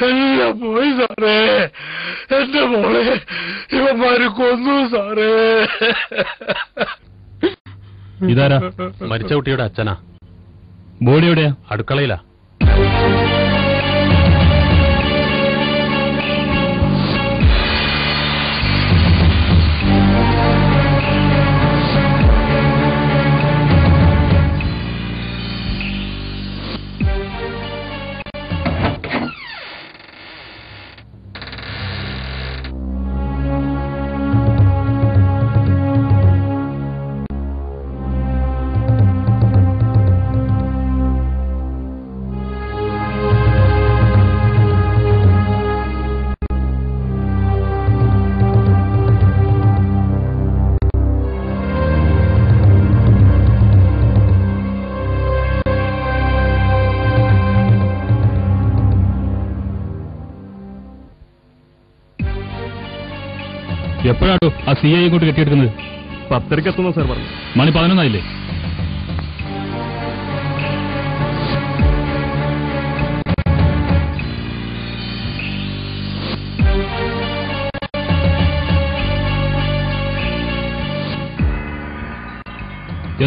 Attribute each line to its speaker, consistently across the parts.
Speaker 1: എല്ലാം പോയി സാറേ. എന്റെ മോളെ ഇവന്മാര് കൊന്നു സാറേ.
Speaker 2: ഇതാരാ? മരിച്ച കുട്ടിയുടെ അച്ഛനാ. ബോഡി എവിടെയാ? അടുക്കളയിലാ. എപ്പോഴാണോ ആ CI ഇങ്ങോട്ട് കെട്ടിയെടുക്കുന്നത്?
Speaker 3: 10:30 എത്തുന്നു സാർ പറഞ്ഞു.
Speaker 2: മണി 11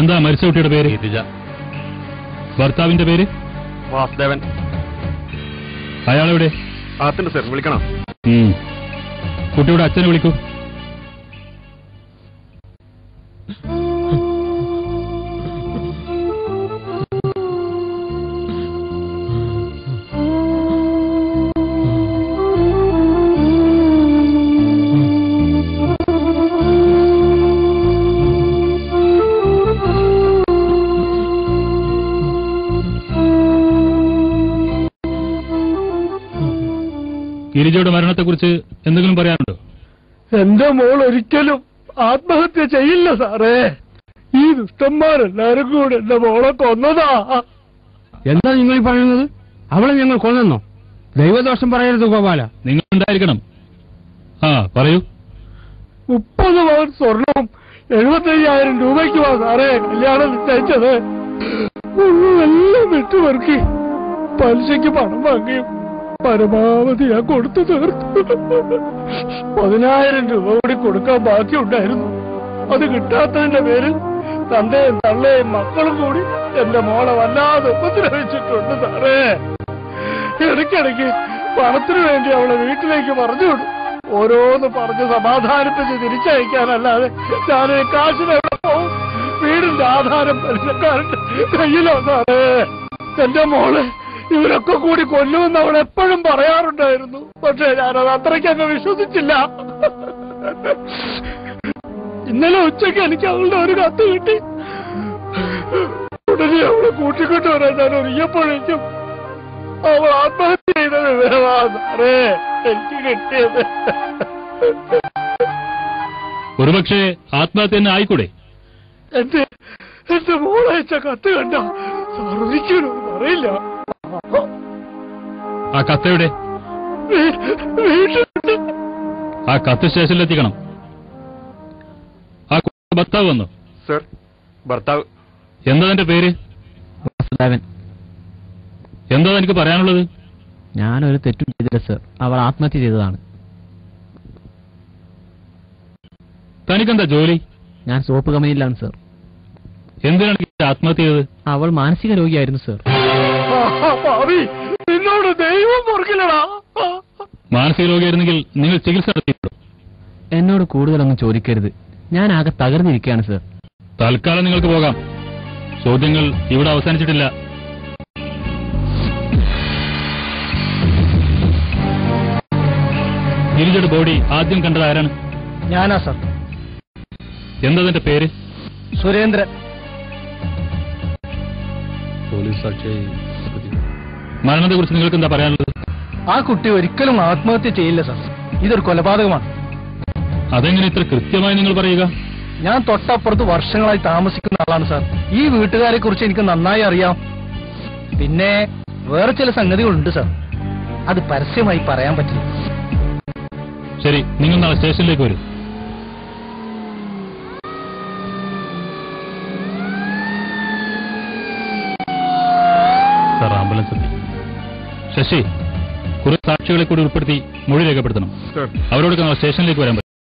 Speaker 2: എന്താ മരിച്ച കുട്ടിയുടെ പേര്?
Speaker 3: ഗിരിജ.
Speaker 2: ഭർത്താവിന്റെ പേര്?
Speaker 3: വാസുദേവൻ.
Speaker 2: അയാളെവിടെ?
Speaker 3: ആത്തുണ്ട് സാർ, വിളിക്കണം.
Speaker 2: കുട്ടിയുടെ അച്ഛനെ വിളിക്കൂ. ഗിരിജയുടെ മരണത്തെക്കുറിച്ച് എന്തെങ്കിലും പറയാനുണ്ടോ?
Speaker 1: എന്റെ മോൾ ഒരിക്കലും ആത്മഹത്യ ചെയ്യില്ല സാറേ. ഈ ദുഷ്ടന്മാരെല്ലാരും കൂടെ എന്റെ മോളെ കൊന്നതാ.
Speaker 4: എന്താ നിങ്ങൾ പറയുന്നത്? അവളെ ഞങ്ങൾ കൊന്നെന്നോ? ദൈവദോഷം പറയരുത് ഗോപാല.
Speaker 2: നിങ്ങൾ ഉണ്ടായിരിക്കണം. പറയൂ.
Speaker 1: 30 പവൻ സ്വർണവും 75,000 രൂപയ്ക്കുവാ സാറേ കല്യാണം നിശ്ചയിച്ചത്. എല്ലാം വിട്ടുപെറുക്കി പലിശയ്ക്ക് പണം വാങ്ങിയും പരമാവധി ഞാൻ കൊടുത്തു തീർത്തു. 10,000 രൂപ കൂടി കൊടുക്കാൻ ബാക്കിയുണ്ടായിരുന്നു. അത് കിട്ടാത്തതിന്റെ പേരിൽ തന്റെയും തള്ളയും മക്കളും കൂടി എന്റെ മോളെ വല്ലാതെ ഉപദ്രവിച്ചിട്ടുണ്ട് സാറേ. ഇടയ്ക്കിടയ്ക്ക് പണത്തിനു വേണ്ടി അവളെ വീട്ടിലേക്ക് പറഞ്ഞുവിടും. ഓരോന്ന് പറഞ്ഞ് സമാധാനിപ്പിച്ച് തിരിച്ചയക്കാനല്ലാതെ ഞാൻ കാശിന് എവിടെ പോവും? വീടിന്റെ ആധാരം പലിശക്കാരന്റെ കയ്യിലോ സാറേ. എന്റെ മോളെ ഇവരൊക്കെ കൂടി കൊല്ലുമെന്ന് അവൾ എപ്പോഴും പറയാറുണ്ടായിരുന്നു. പക്ഷെ ഞാനത് അത്രയ്ക്കങ്ങ് വിശ്വസിച്ചില്ല. ഇന്നലെ ഉച്ചയ്ക്ക് എനിക്ക് അവളുടെ ഒരു കത്ത് കിട്ടി. ഉടനെ അവളെ കൂട്ടിക്കൊണ്ട് വരാൻ ഞാൻ ഒരുങ്ങിയപ്പോഴേക്കും അവൾ ആത്മഹത്യ ചെയ്ത വിവരമാ സാറേ എനിക്ക് കിട്ടിയത്.
Speaker 2: ഒരുപക്ഷെ ആത്മഹത്യ തന്നെ ആയിക്കൂടെ?
Speaker 1: എന്റെ മോളയച്ച കത്ത് കണ്ട സാർ ഒരിക്കലും പറയില്ല.
Speaker 2: ആ കത്തയുടെ? ആ കത്ത് സ്റ്റേഷനിലെത്തിക്കണം. ആ ഭർത്താവ് വന്നു?
Speaker 3: സർ, ഭർത്താവ്.
Speaker 2: എന്താ എന്റെ പേര്?
Speaker 4: വാസുദേവൻ.
Speaker 2: എന്താ എനിക്ക് പറയാനുള്ളത്?
Speaker 4: ഞാനൊരു തെറ്റും ചെയ്തില്ല സർ. അവൾ ആത്മഹത്യ ചെയ്തതാണ്.
Speaker 2: തനിക്കെന്താ ജോലി?
Speaker 4: ഞാൻ സോപ്പ് കമ്പനിയിലാണ് സർ.
Speaker 2: എന്തിനാണ് ആത്മഹത്യ ചെയ്തത്?
Speaker 4: അവൾ മാനസിക രോഗിയായിരുന്നു സർ.
Speaker 1: നിന്നോട് ദൈവം പൊറുക്കില്ലടാ.
Speaker 2: മാനസിക രോഗിയായിരുന്നെങ്കിൽ നിങ്ങൾ ചികിത്സ നടത്തിയിട്ടുണ്ടോ?
Speaker 4: എന്നോട് കൂടുതലൊന്നും ചോദിക്കരുത്. ഞാൻ ആകെ തകർന്നിരിക്കുകയാണ് സർ.
Speaker 2: തൽക്കാലം നിങ്ങൾക്ക് പോകാം. ചോദ്യങ്ങൾ ഇവിടെ അവസാനിച്ചിട്ടില്ല. ഗിരിജയുടെ ബോഡി ആദ്യം കണ്ടത് ആരാണ്?
Speaker 1: ഞാനാ സർ.
Speaker 2: എന്താ അതിന്റെ പേര്?
Speaker 1: സുരേന്ദ്രൻ.
Speaker 2: പോലീസ് സാക്ഷി. മരണത്തെ കുറിച്ച് നിങ്ങൾക്ക് എന്താ പറയാനുള്ളത്?
Speaker 1: ആ കുട്ടി ഒരിക്കലും ആത്മഹത്യ ചെയ്യില്ല സർ. ഇതൊരു കൊലപാതകമാണ്.
Speaker 2: അതെങ്ങനെ ഇത്ര കൃത്യമായി നിങ്ങൾ പറയുക?
Speaker 1: ഞാൻ തൊട്ടപ്പുറത്ത് വർഷങ്ങളായി താമസിക്കുന്ന ആളാണ് സാർ. ഈ വീട്ടുകാരെ കുറിച്ച് എനിക്ക് നന്നായി അറിയാം. പിന്നെ വേറെ ചില സംഗതികളുണ്ട് സാർ. അത് പരസ്യമായി പറയാൻ പറ്റില്ല.
Speaker 2: ശരി, നിങ്ങൾ നാളെ സ്റ്റേഷനിലേക്ക് വരൂ. സാർ, ആംബുലൻസ് എത്തി. ശശി, കുറെ സാക്ഷികളെ കൂടി ഉൾപ്പെടുത്തി മൊഴി രേഖപ്പെടുത്തണം.
Speaker 3: സർ
Speaker 2: അവരോട് സ്റ്റേഷനിലേക്ക് വരാൻ